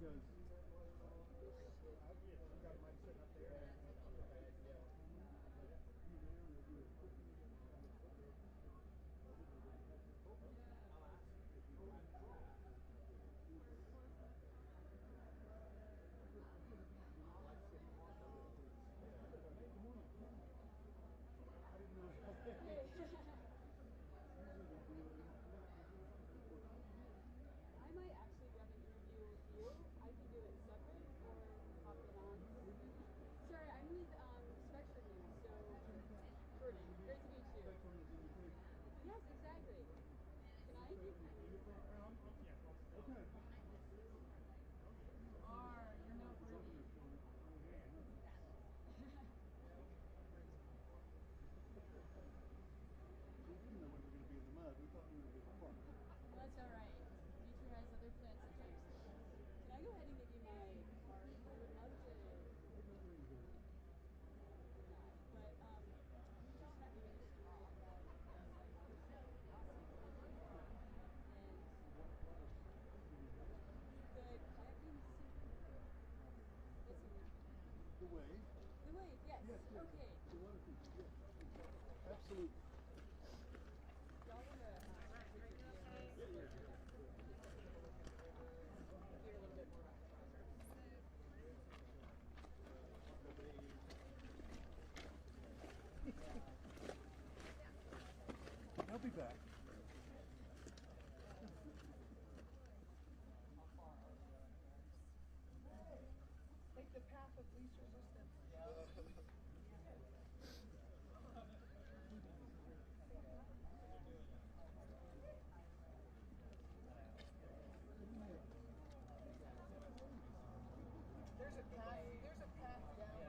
I've got mine sitting up there. I might actually grab an interview with you. I can do it separate or hop it on. Sorry, I'm with Spectrum News, so Jordan, great to meet you. Yes, exactly. Can I? Okay. You're not worthy. Well, that's all right. Nature has other plans to do. Can I go ahead and give you my card? I would love to. But we just had to get a story about and the kayak being The wave? The wave, yes. Yes. Okay. The water feature, yes. Absolutely. Y'all want to hear a little bit more about the I'll be back. Take the path of least resistance. There's a path down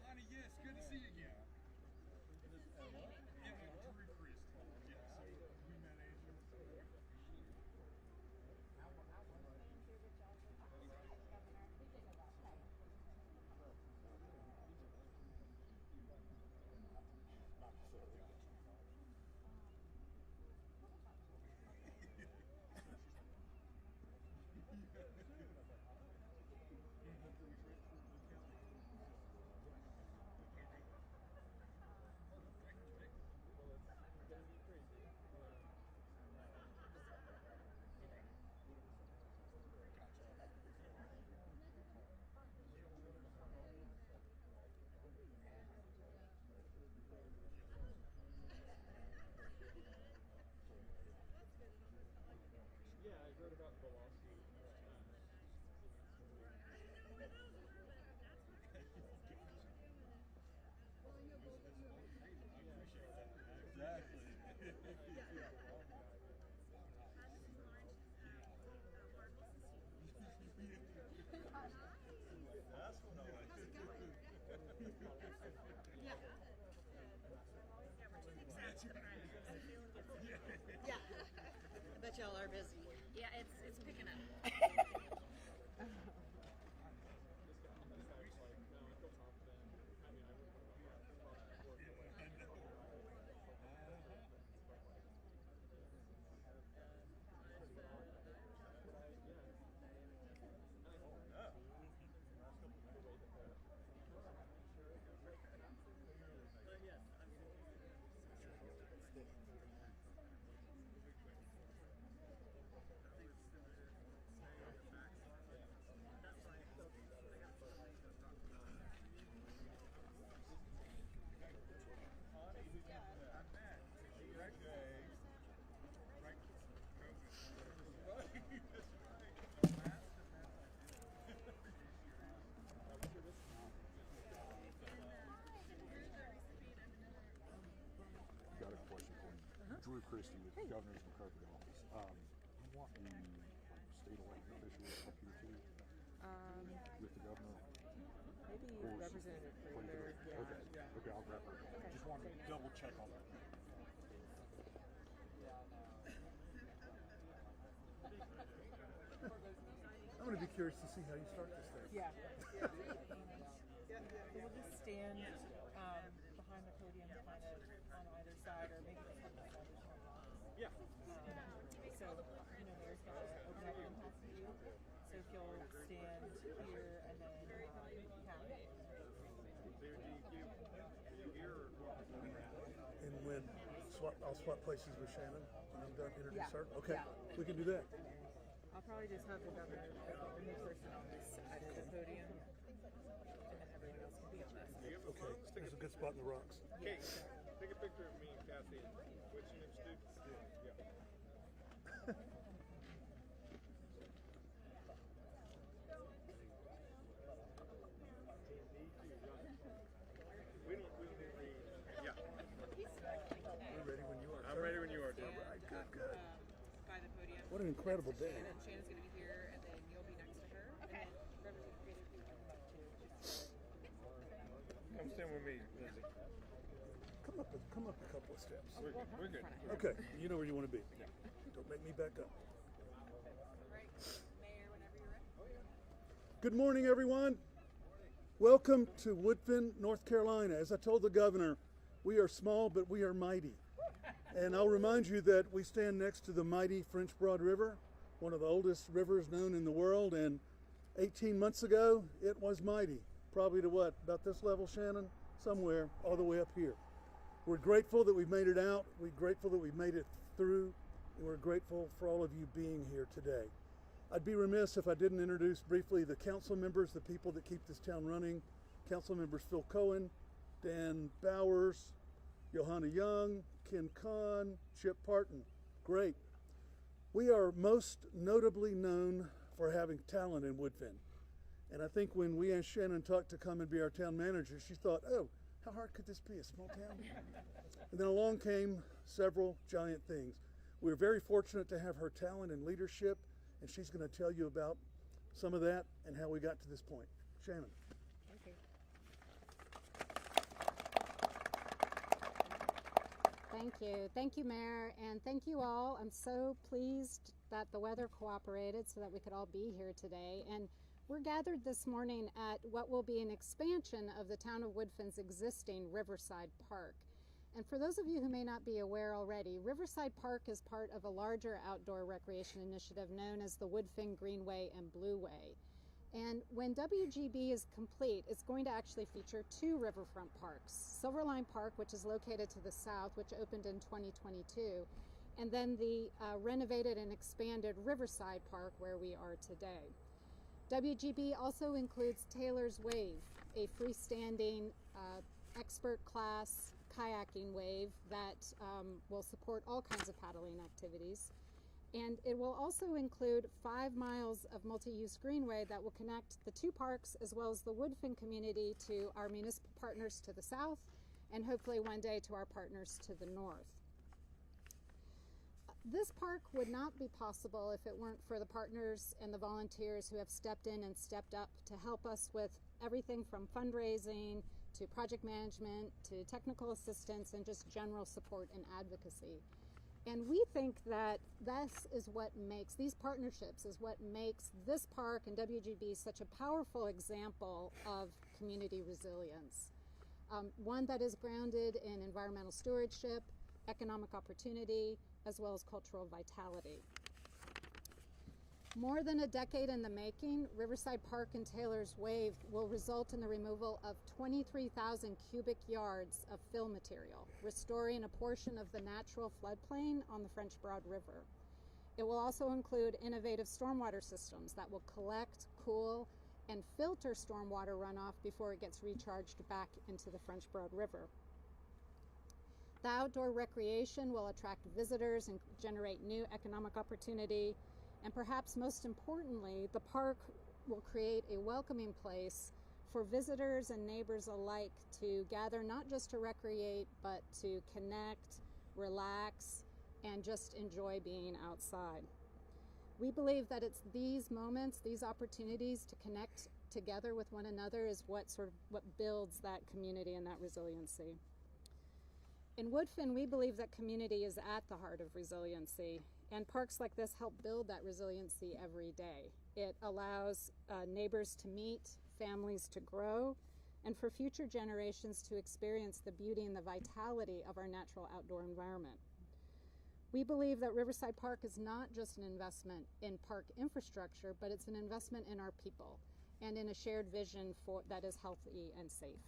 Honey, yes, good to see you again. Yeah, Drew Christie. Yeah, so we met Asia. Yeah, I heard about the lawsuit. Yeah. I bet y'all are busy. Yeah, it's picking up. Got a question for you. Drew Christie with the Governor's Recovery Office. I want the state elected officials up here too with the governor. Maybe Or Representative or you Fraser. could- Yeah. Okay, okay, I'll grab her. Just wanted to double check on that. I'm going to be curious to see how you start this thing. Yeah. We'll just stand behind the podium kind of on either side, or maybe just on the side of the line. Yeah. So, Mayor's going to open up and pass to you. So if you'll stand here and then count. And when I'll swap places with Shannon when I'm done introduce Yeah. her. Okay, Yeah. we can do that. I'll probably just have the governor as the only person on this side of the podium, and then everyone else can be on that side. Okay, there's a good spot in the rocks. Okay, take a picture of me and Kathy. Switching in students. Yeah. We don't read. Yeah. We're ready when you are. I'm sir. ready when you are, Drew. All right, good, good. By the podium. What an incredible day. And then Shannon's going to be here, and then you'll be next to her. Okay. And then Representative Fraser, you can come up too. Come stand with me, Lindsay. Come up a couple of steps. We're good. Okay, you know where you want to be. Don't make me back up. Right, Mayor, whenever you're ready. Good morning, everyone. Welcome to Woodfin, North Carolina. As I told the governor, we are small, but we are mighty. And I'll remind you that we stand next to the mighty French Broad River, one of the oldest rivers known in the world. And 18 months ago, it was mighty. Probably to what? About this level, Shannon? Somewhere, all the way up here. We're grateful that we've made it out. We're grateful that we've made it through. And we're grateful for all of you being here today. I'd be remiss if I didn't introduce briefly the council members, the people that keep this town running. Council members Phil Cohen, Dan Bowers, Johanna Young, Ken Kahn, Chip Parton. Great. We are most notably known for having talent in Woodfin. And I think when we asked Shannon Tuck to come and be our town manager, she thought, oh, how hard could this be, a small town? And then along came several giant things. We're very fortunate to have her talent and leadership, and she's going to tell you about some of that and how we got to this point. Shannon. Thank you. Thank you. Thank you, Mayor, and thank you all. I'm so pleased that the weather cooperated so that we could all be here today. And we're gathered this morning at what will be an expansion of the town of Woodfin's existing Riverside Park. And for those of you who may not be aware already, Riverside Park is part of a larger outdoor recreation initiative known as the Woodfin Greenway and Blueway. And when WGB is complete, it's going to actually feature two riverfront parks. Silverline Park, which is located to the south, which opened in 2022, and then the renovated and expanded Riverside Park where we are today. WGB also includes Taylor's Wave, a freestanding expert class kayaking wave that will support all kinds of paddling activities. And it will also include 5 miles of multi-use greenway that will connect the two parks as well as the Woodfin community to our municipal partners to the south and hopefully one day to our partners to the north. This park would not be possible if it weren't for the partners and the volunteers who have stepped in and stepped up to help us with everything from fundraising to project management to technical assistance and just general support and advocacy. And we think that these partnerships is what makes this park and WGB such a powerful example of community resilience. One that is grounded in environmental stewardship, economic opportunity, as well as cultural vitality. More than a decade in the making, Riverside Park and Taylor's Wave will result in the removal of 23,000 cubic yards of fill material, restoring a portion of the natural floodplain on the French Broad River. It will also include innovative stormwater systems that will collect, cool, and filter stormwater runoff before it gets recharged back into the French Broad River. The outdoor recreation will attract visitors and generate new economic opportunity. And perhaps most importantly, the park will create a welcoming place for visitors and neighbors alike to gather, not just to recreate, but to connect, relax, and just enjoy being outside. We believe that it's these moments, these opportunities to connect together with one another is what builds that community and that resiliency. In Woodfin, we believe that community is at the heart of resiliency, and parks like this help build that resiliency every day. It allows neighbors to meet, families to grow, and for future generations to experience the beauty and the vitality of our natural outdoor environment. We believe that Riverside Park is not just an investment in park infrastructure, but it's an investment in our people and in a shared vision that is healthy and safe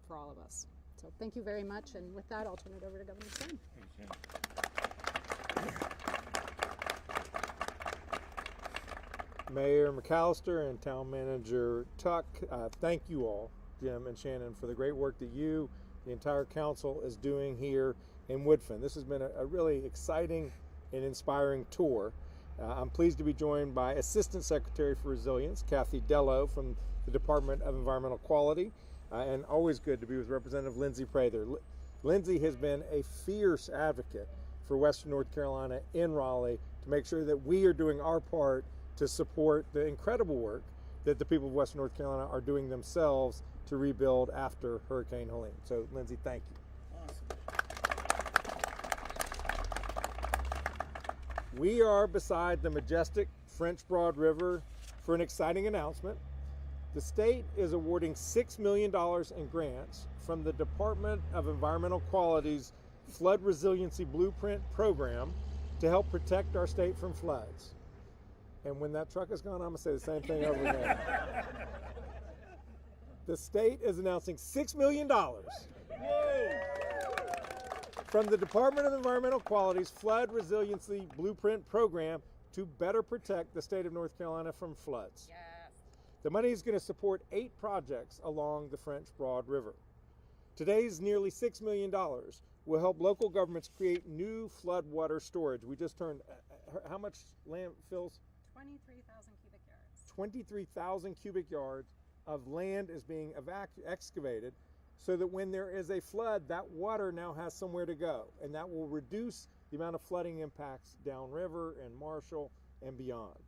for all of us. So thank you very much, and with that, I'll turn it over to Governor Stein. Mayor McAllister and Town Manager Tuck, thank you all, Jim and Shannon, for the great work that you, the entire council, is doing here in Woodfin. This has been a really exciting and inspiring tour. I'm pleased to be joined by Assistant Secretary for Resilience, Kathy Dello from the Department of Environmental Quality, and always good to be with Representative Lindsay Prather. Lindsay has been a fierce advocate for Western North Carolina in Raleigh to make sure that we are doing our part to support the incredible work that the people of Western North Carolina are doing themselves to rebuild after Hurricane Helene. So, Lindsay, thank you. Awesome. We are beside the majestic French Broad River for an exciting announcement. The state is awarding $6 million in grants from the Department of Environmental Quality's Flood Resiliency Blueprint program to help protect our state from floods. And when that truck is gone, I'm going to say the same thing over again. The state is announcing $6 million from the Department of Environmental Quality's Flood Resiliency Blueprint program to better protect the state of North Carolina from floods. Yes. The money is going to support 8 projects along the French Broad River. Today's nearly $6 million will help local governments create new floodwater storage. We just turned, how much landfills? 23,000 cubic yards. 23,000 cubic yards of land is being excavated so that when there is a flood, that water now has somewhere to go, and that will reduce the amount of flooding impacts downriver and Marshall and beyond.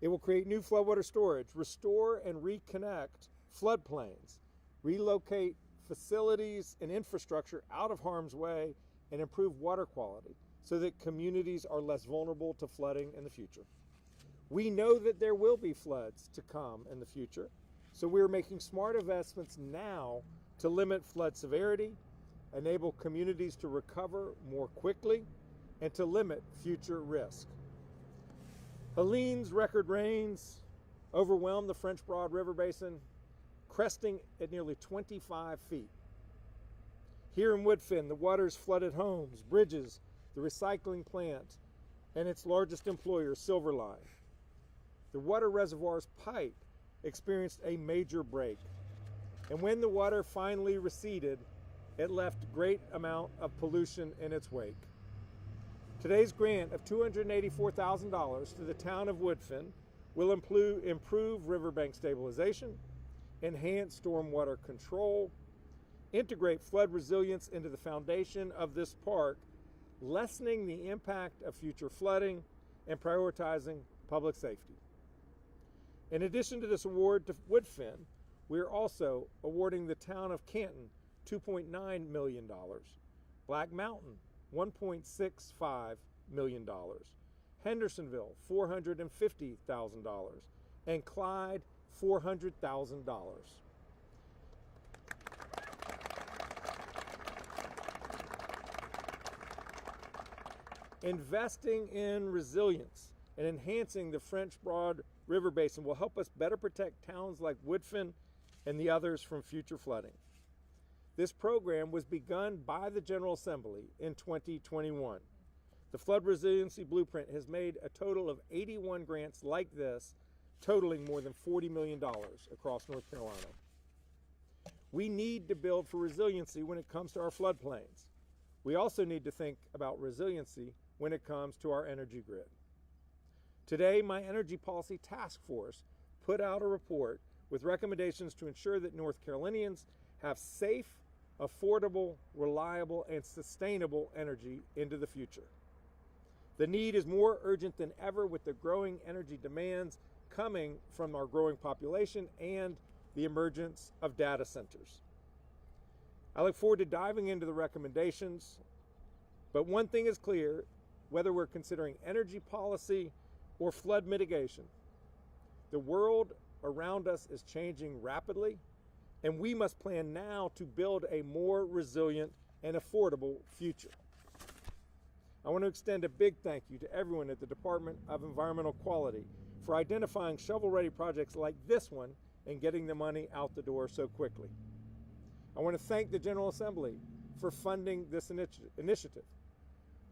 It will create new floodwater storage, restore and reconnect floodplains, relocate facilities and infrastructure out of harm's way, and improve water quality so that communities are less vulnerable to flooding in the future. We know that there will be floods to come in the future, so we're making smart investments now to limit flood severity, enable communities to recover more quickly, and to limit future risk. Helene's record rains overwhelmed the French Broad River Basin, cresting at nearly 25 feet. Here in Woodfin, the waters flooded homes, bridges, the recycling plant, and its largest employer, Silverline. The water reservoir's pipe experienced a major break, and when the water finally receded, it left a great amount of pollution in its wake. Today's grant of $284,000 to the town of Woodfin will improve riverbank stabilization, enhance stormwater control, integrate flood resilience into the foundation of this park, lessening the impact of future flooding, and prioritizing public safety. In addition to this award to Woodfin, we are also awarding the town of Canton $2.9 million, Black Mountain $1.65 million, Hendersonville $450,000, and Clyde $400,000. Investing in resilience and enhancing the French Broad River Basin will help us better protect towns like Woodfin and the others from future flooding. This program was begun by the General Assembly in 2021. The Flood Resiliency Blueprint has made a total of 81 grants like this, totaling more than $40 million across North Carolina. We need to build for resiliency when it comes to our floodplains. We also need to think about resiliency when it comes to our energy grid. Today, my Energy Policy Task Force put out a report with recommendations to ensure that North Carolinians have safe, affordable, reliable, and sustainable energy into the future. The need is more urgent than ever with the growing energy demands coming from our growing population and the emergence of data centers. I look forward to diving into the recommendations, but one thing is clear, whether we're considering energy policy or flood mitigation, the world around us is changing rapidly, and we must plan now to build a more resilient and affordable future. I want to extend a big thank you to everyone at the Department of Environmental Quality for identifying shovel-ready projects like this one and getting the money out the door so quickly. I want to thank the General Assembly for funding this initiative.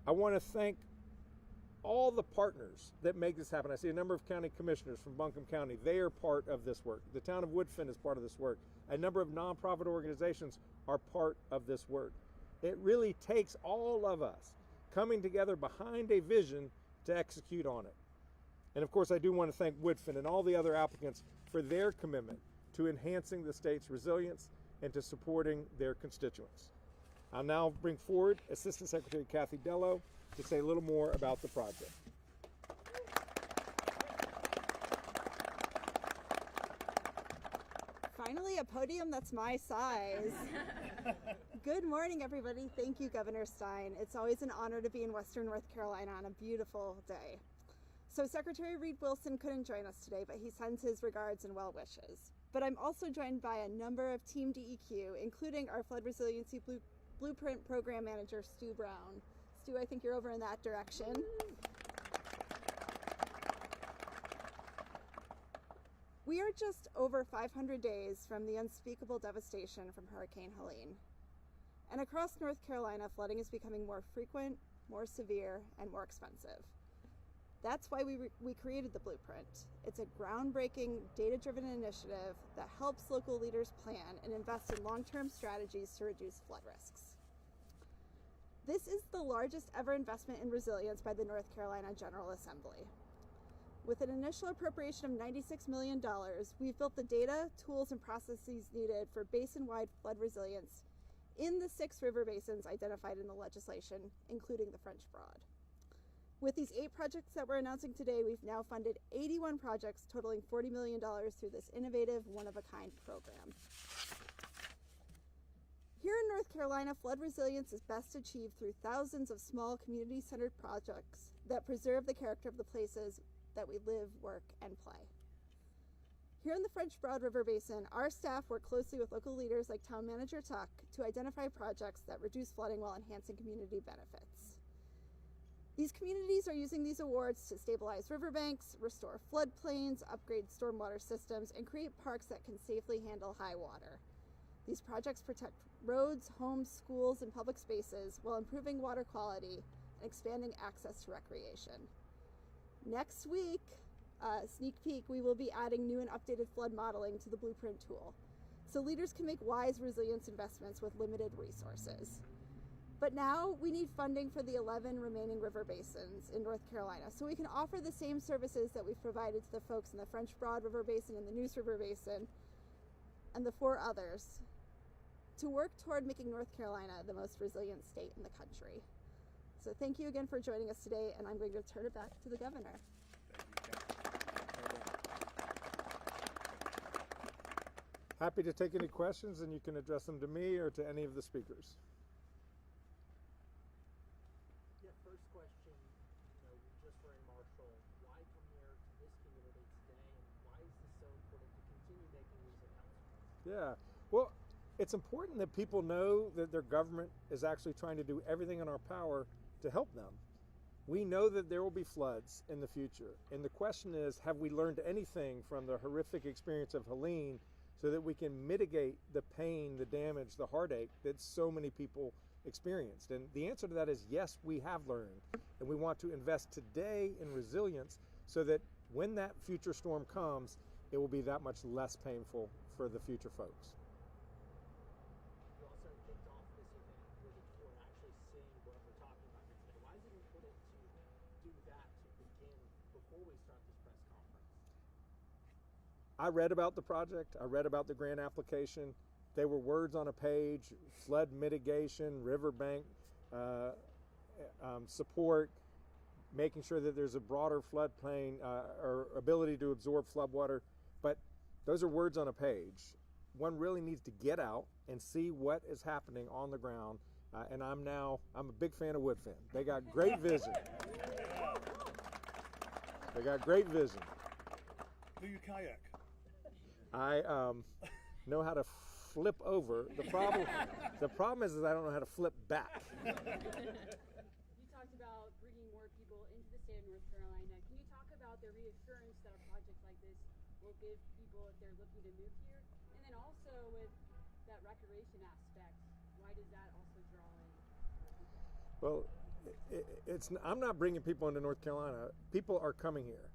I want to thank all the partners that make this happen. I see a number of county commissioners from Buncombe County. They are part of this work. The town of Woodfin is part of this work. A number of nonprofit organizations are part of this work. It really takes all of us coming together behind a vision to execute on it. And of course, I do want to thank Woodfin and all the other applicants for their commitment to enhancing the state's resilience and to supporting their constituents. I'll now bring forward Assistant Secretary Kathy Dello to say a little more about the project. Finally, a podium that's my size. Good morning, everybody. Thank you, Governor Stein. It's always an honor to be in Western North Carolina on a beautiful day. So Secretary Reed Wilson couldn't join us today, but he sends his regards and well wishes. But I'm also joined by a number of Team DEQ, including our Flood Resiliency Blueprint Program Manager, Stu Brown. Stu, I think you're over in that direction. We are just over 500 days from the unspeakable devastation from Hurricane Helene. And across North Carolina, flooding is becoming more frequent, more severe, and more expensive. That's why we created the Blueprint. It's a groundbreaking, data-driven initiative that helps local leaders plan and invest in long-term strategies to reduce flood risks. This is the largest ever investment in resilience by the North Carolina General Assembly. With an initial appropriation of $96 million, we've built the data, tools, and processes needed for basin-wide flood resilience in the 6 river basins identified in the legislation, including the French Broad. With these 8 projects that we're announcing today, we've now funded 81 projects totaling $40 million through this innovative, one-of-a-kind program. Here in North Carolina, flood resilience is best achieved through thousands of small community-centered projects that preserve the character of the places that we live, work, and play. Here in the French Broad River Basin, our staff work closely with local leaders like Town Manager Tuck to identify projects that reduce flooding while enhancing community benefits. These communities are using these awards to stabilize riverbanks, restore floodplains, upgrade stormwater systems, and create parks that can safely handle high water. These projects protect roads, homes, schools, and public spaces while improving water quality and expanding access to recreation. Next week, sneak peek, we will be adding new and updated flood modeling to the Blueprint tool, so leaders can make wise resilience investments with limited resources. But now we need funding for the 11 remaining river basins in North Carolina, so we can offer the same services that we've provided to the folks in the French Broad River Basin and the Neuse River Basin and the 4 others to work toward making North Carolina the most resilient state in the country. So thank you again for joining us today, and I'm going to turn it back to the governor. Happy to take any questions, and you can address them to me or to any of the speakers. Yeah, first question, we just were in Marshall. Why come here to this community today, and why is this so important to continue making these announcements? Yeah, well, it's important that people know that their government is actually trying to do everything in our power to help them. We know that there will be floods in the future, and the question is, have we learned anything from the horrific experience of Helene so that we can mitigate the pain, the damage, the heartache that so many people experienced? And the answer to that is yes, we have learned, and we want to invest today in resilience so that when that future storm comes, it will be that much less painful for the future folks. You also kicked off this event with a tour actually seeing what we're talking about here today. Why is it important to do that to begin before we start this press conference? I read about the project. I read about the grant application. They were words on a page: flood mitigation, riverbank support, making sure that there's a broader floodplain or ability to absorb floodwater. But those are words on a page. One really needs to get out and see what is happening on the ground. And I'm a big fan of Woodfin. They got great vision. They got great vision. Do you kayak? I know how to flip over. The problem is I don't know how to flip back. You talked about bringing more people into the state of North Carolina. Can you talk about the reassurance that a project like this will give people if they're looking to move here? And then also with that recreation aspect, why does that also draw in people? Well, I'm not bringing people into North Carolina. People are coming here.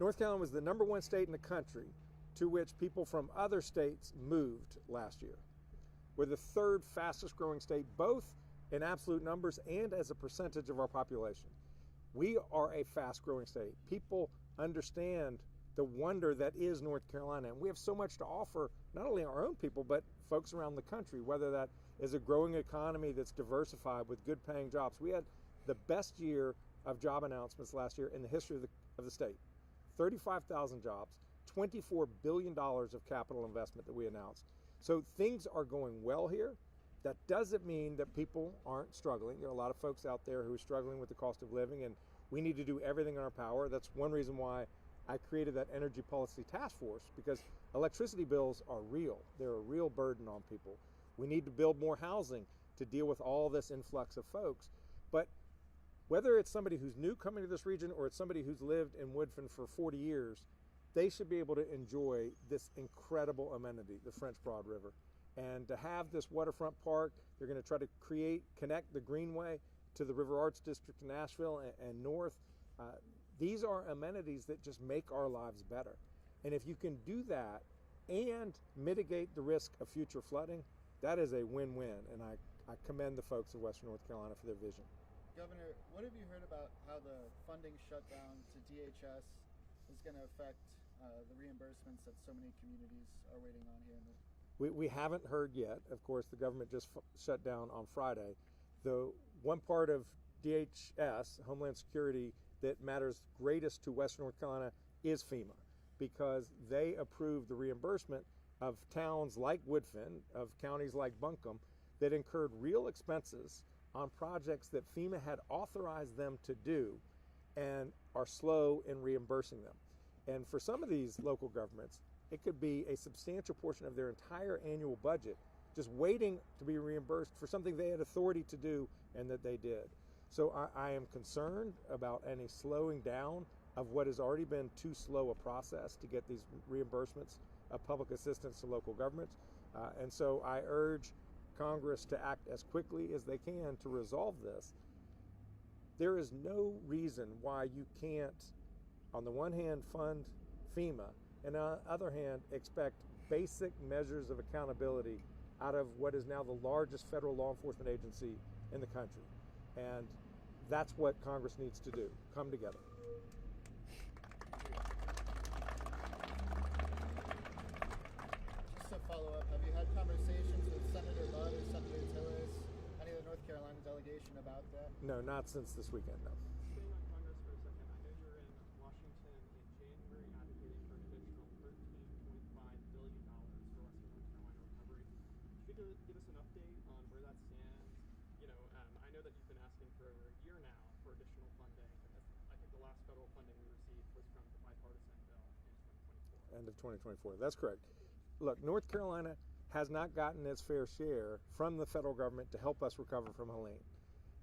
North Carolina was the #1 state in the country to which people from other states moved last year. We're the 3rd fastest growing state, both in absolute numbers and as a percentage of our population. We are a fast growing state. People understand the wonder that is North Carolina, and we have so much to offer, not only our own people, but folks around the country, whether that is a growing economy that's diversified with good paying jobs. We had the best year of job announcements last year in the history of the state. 35,000 jobs, $24 billion of capital investment that we announced. So things are going well here. That doesn't mean that people aren't struggling. There are a lot of folks out there who are struggling with the cost of living, and we need to do everything in our power. That's one reason why I created that energy policy task force, because electricity bills are real. They're a real burden on people. We need to build more housing to deal with all this influx of folks. But whether it's somebody who's new coming to this region or it's somebody who's lived in Woodfin for 40 years, they should be able to enjoy this incredible amenity, the French Broad River. And to have this waterfront park, they're going to try to connect the Greenway to the River Arts District in Nashville and north. These are amenities that just make our lives better. And if you can do that and mitigate the risk of future flooding, that is a win-win. And I commend the folks of Western North Carolina for their vision. Governor, what have you heard about how the funding shutdown to DHS is going to affect the reimbursements that so many communities are waiting on here? We haven't heard yet. Of course, the government just shut down on Friday. The one part of DHS, Homeland Security, that matters greatest to Western North Carolina is FEMA, because they approve the reimbursement of towns like Woodfin, of counties like Buncombe, that incurred real expenses on projects that FEMA had authorized them to do and are slow in reimbursing them. And for some of these local governments, it could be a substantial portion of their entire annual budget just waiting to be reimbursed for something they had authority to do and that they did. So I am concerned about any slowing down of what has already been too slow a process to get these reimbursements of public assistance to local governments. And so I urge Congress to act as quickly as they can to resolve this. There is no reason why you can't, on the one hand, fund FEMA, and on the other hand, expect basic measures of accountability out of what is now the largest federal law enforcement agency in the country. And that's what Congress needs to do, come together. Just to follow up, have you had conversations with Senator Budd or Senator Tillis, any of the North Carolina delegation about that? No, not since this weekend, no. Staying on Congress for a second, I know you were in Washington in January advocating for an additional $13.5 billion for Western North Carolina recovery. Could you give us an update on where that stands? You know, I know that you've been asking for over a year now for additional funding. I think the last federal funding we received was from the bipartisan bill in 2024. End of 2024. That's correct. Look, North Carolina has not gotten its fair share from the federal government to help us recover from Helene.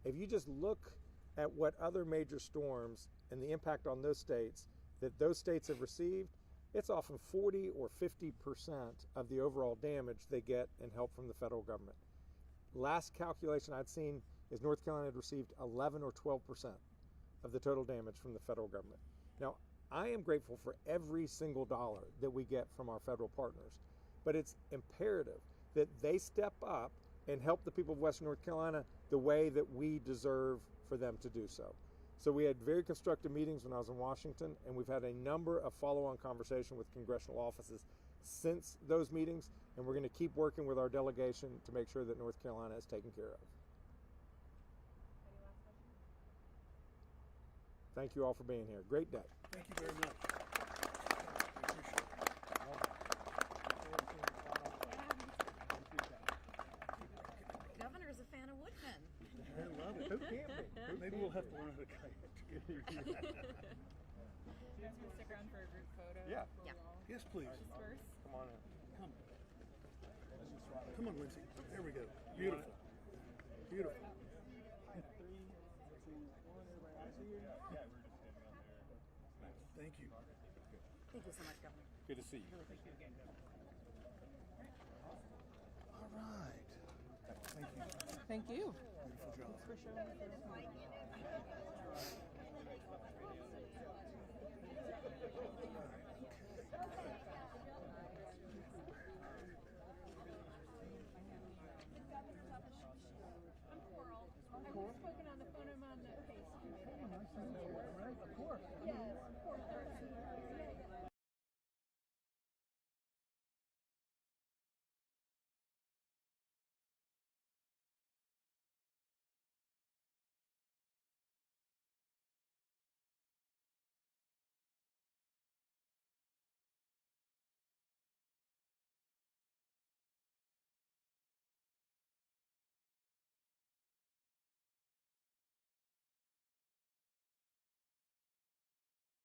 If you just look at what other major storms and the impact on those states that those states have received, it's often 40 or 50% of the overall damage they get in help from the federal government. Last calculation I'd seen is North Carolina had received 11 or 12% of the total damage from the federal government. Now, I am grateful for every single dollar that we get from our federal partners, but it's imperative that they step up and help the people of Western North Carolina the way that we deserve for them to do so. So we had very constructive meetings when I was in Washington, and we've had a number of follow-on conversations with congressional offices since those meetings, and we're going to keep working with our delegation to make sure that North Carolina is taken care of. Any last questions? Thank you all for being here. Great day. Thank you very much. I appreciate it. Governor's a fan of Woodfin. I love it. Who can't be? Maybe we'll have to learn how to kayak together. Do you guys want to stick around for a group photo? Yeah. Yeah. Yes, please. Just first. Come on in. Come. Come on, Lindsay. There we go. Beautiful. Beautiful. 3, 2, 1. Everybody else here? Yeah, we're just standing out there. Thank you. Thank you so much, Governor. Good to see you. Really appreciate it again. All right. Thank you. Thank you. Beautiful job. Thanks for showing us.